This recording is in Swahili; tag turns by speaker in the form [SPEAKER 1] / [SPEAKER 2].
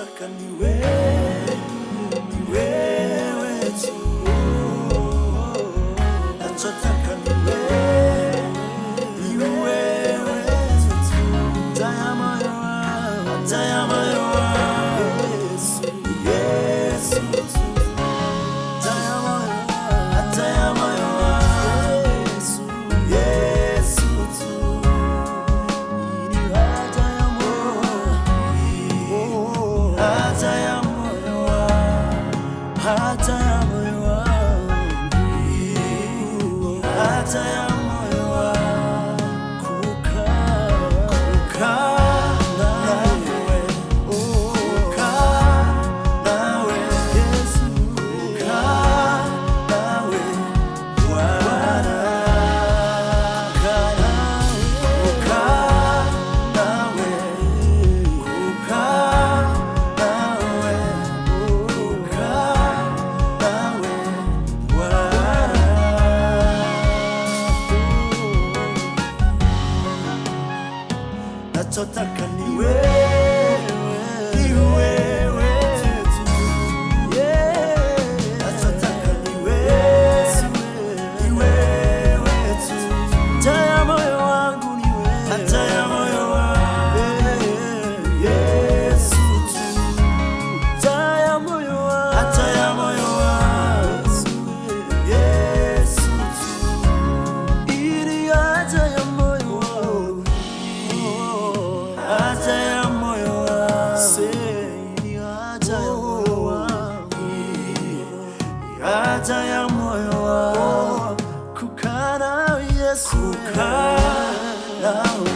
[SPEAKER 1] nachotaka ni wewe tu, nachotaka ni wewe tu, taya moyo wangu Yesu tu, taya moyo wangu Yesu tu, ili haja ya moyo wangu, haja ya moyo wangu, haja ya moyo wangu, haja ya moyo wangu, kukaa nawe, kukaa nawe Yesu, kukaa nawe Bwana, kukaa nawe, kukaa nawe Bwana. Nachotaka ni wewe tu, nachotaka ni wewe tu, taya moyo wangu ni wewe, taya moyo wangu Yesu tu, taya moyo wangu Yesu tu, ili haja ya moyo wangu, haja ya moyo wangu, ili haja ya moyo wangu, haja ya moyo wangu, kukaa nawe Yesu, kukaa nawe